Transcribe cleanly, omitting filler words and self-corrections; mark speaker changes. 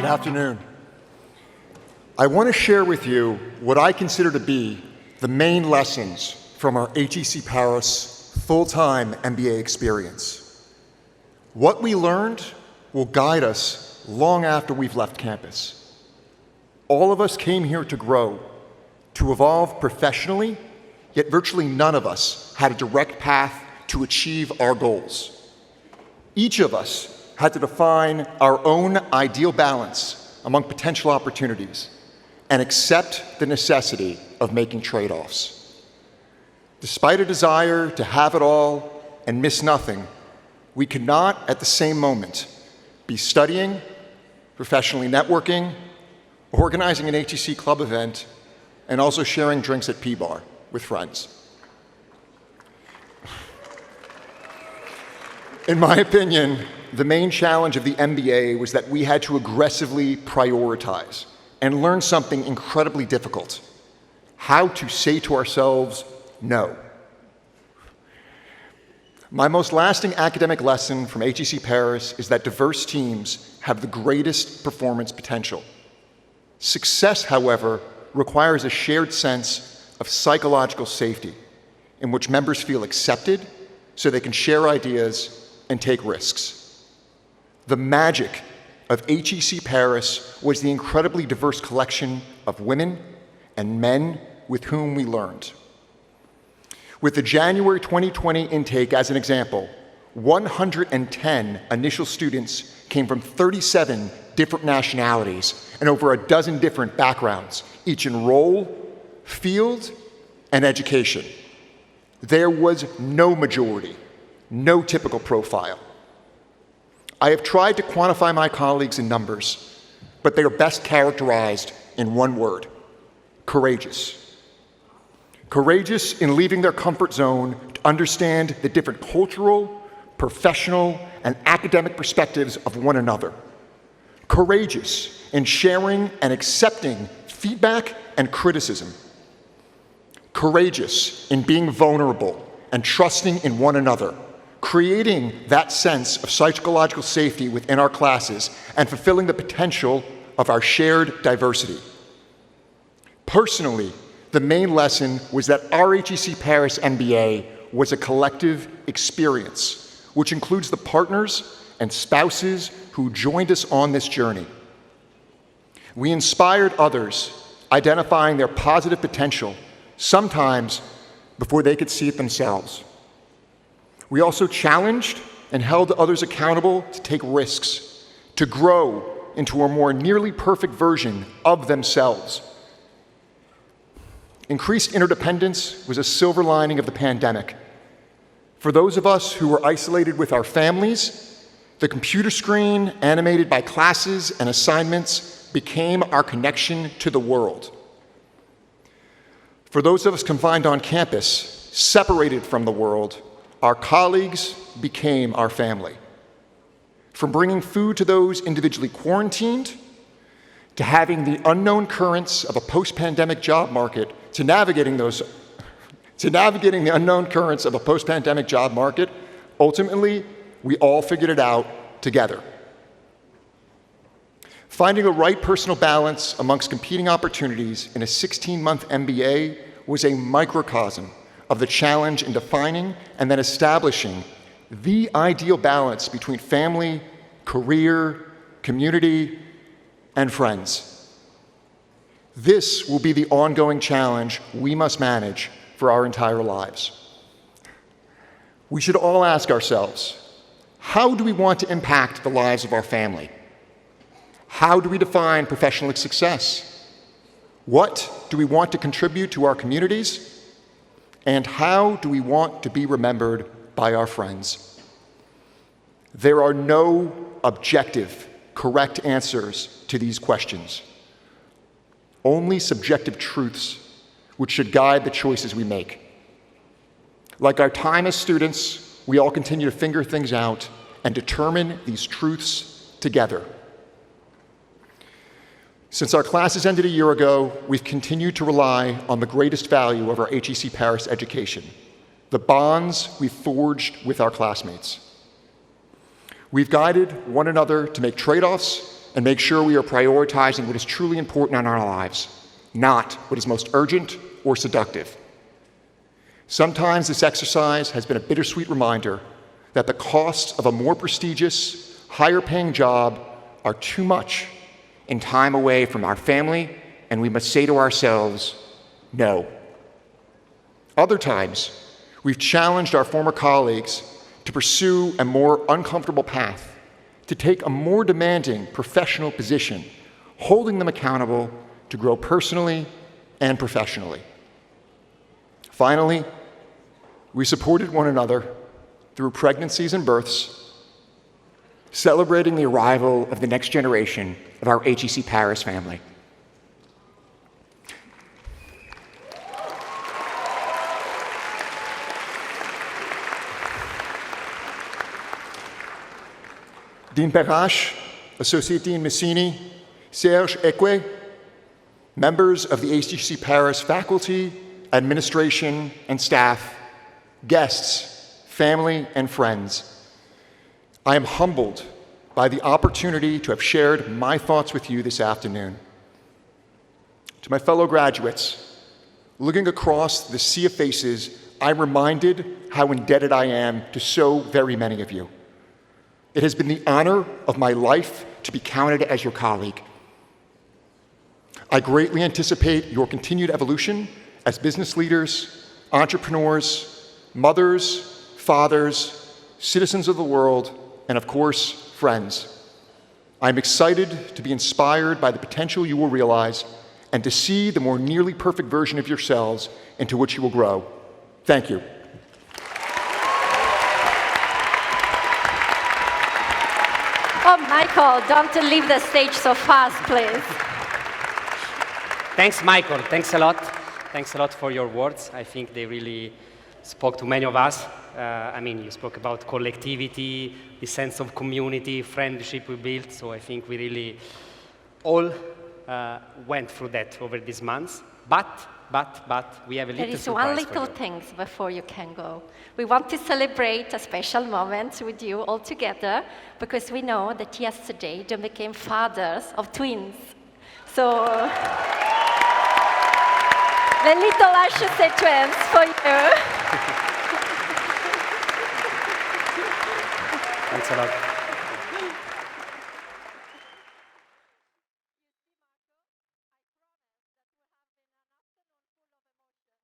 Speaker 1: afternoon. I want to share with you what I consider to be the main lessons from our HEC Paris full-time MBA experience. What we learned will guide us long after we've left campus. All of us came here to grow, to evolve professionally, yet virtually none of us had a direct path to achieve our goals. Each of us had to define our own ideal balance among potential opportunities and accept the necessity of making trade-offs. Despite a desire to have it all and miss nothing, we could not at the same moment be studying, professionally networking, organizing an HEC club event, and also sharing drinks at P-Bar with friends. In my opinion, the main challenge of the MBA was that we had to aggressively prioritize and learn something incredibly difficult: how to say to ourselves, no. My most lasting academic lesson from HEC Paris is that diverse teams have the greatest performance potential. Success, however, requires a shared sense of psychological safety in which members feel accepted so they can share ideas and take risks. The magic of HEC Paris was the incredibly diverse collection of women and men with whom we learned. With the January 2020 intake as an example, 110 initial students came from 37 different nationalities and over a dozen different backgrounds, each in role, field, and education. There was no majority, no typical profile. I have tried to quantify my colleagues in numbers, but they are best characterized in one word: courageous. Courageous in leaving their comfort zone to understand the different cultural, professional, and academic perspectives of one another. Courageous in sharing and accepting feedback and criticism. Courageous in being vulnerable and trusting in one another, creating that sense of psychological safety within our classes and fulfilling the potential of our shared diversity. Personally, the main lesson was that our HEC Paris MBA was a collective experience, which includes the partners and spouses who joined us on this journey. We inspired others, identifying their positive potential, sometimes before they could see it themselves. We also challenged and held others accountable to take risks, to grow into a more nearly perfect version of themselves. Increased interdependence was a silver lining of the pandemic. For those of us who were isolated with our families, the computer screen animated by classes and assignments became our connection to the world. For those of us confined on campus, separated from the world, our colleagues became our family. From bringing food to those individually quarantined, to having the unknown currents of a post-pandemic job market, to navigating the unknown currents of a post-pandemic job market, ultimately, we all figured it out together. Finding the right personal balance amongst competing opportunities in a 16-month MBA was a microcosm of the challenge in defining and then establishing the ideal balance between family, career, community, and friends. This will be the ongoing challenge we must manage for our entire lives. We should all ask ourselves, how do we want to impact the lives of our family? How do we define professional success? What do we want to contribute to our communities? And how do we want to be remembered by our friends? There are no objective, correct answers to these questions. Only subjective truths which should guide the choices we make. Like our time as students, we all continue to figure things out and determine these truths together. Since our classes ended a year ago, we've continued to rely on the greatest value of our HEC Paris education, the bonds we've forged with our classmates. We've guided one another to make trade-offs and make sure we are prioritizing what is truly important in our lives, not what is most urgent or seductive. Sometimes this exercise has been a bittersweet reminder that the costs of a more prestigious, higher-paying job are too much in time away from our family, and we must say to ourselves, no. Other times, we've challenged our former colleagues to pursue a more uncomfortable path, to take a more demanding professional position, holding them accountable to grow personally and professionally. Finally, we supported one another through pregnancies and births, celebrating the arrival of the next generation of our HEC Paris family. Dean Perrache, Associate Dean Messini, Serge Eque, members of the HEC Paris faculty, administration, and staff, guests, family, and friends, I am humbled by the opportunity to have shared my thoughts with you this afternoon. To my fellow graduates, looking across the sea of faces, I'm reminded how indebted I am to so very many of you. It has been the honor of my life to be counted as your colleague. I greatly anticipate your continued evolution as business leaders, entrepreneurs, mothers, fathers, citizens of the world, and of course, friends. I'm excited to be inspired by the potential you will realize and to see the more nearly perfect version of yourselves into which you will grow. Thank you.
Speaker 2: Oh, Michael, don't leave the stage so fast, please.
Speaker 3: Thanks, Michael. Thanks a lot. Thanks a lot for your words. I think they really spoke to many of us. You spoke about collectivity, the sense of community, friendship we built. So I think we really all went through that over these months. But we have a little surprise for you.
Speaker 2: There is one little thing before you can go. We want to celebrate a special moment with you all together because we know that yesterday you became fathers of twins. So the little HEC twins for you.
Speaker 3: Thanks a lot.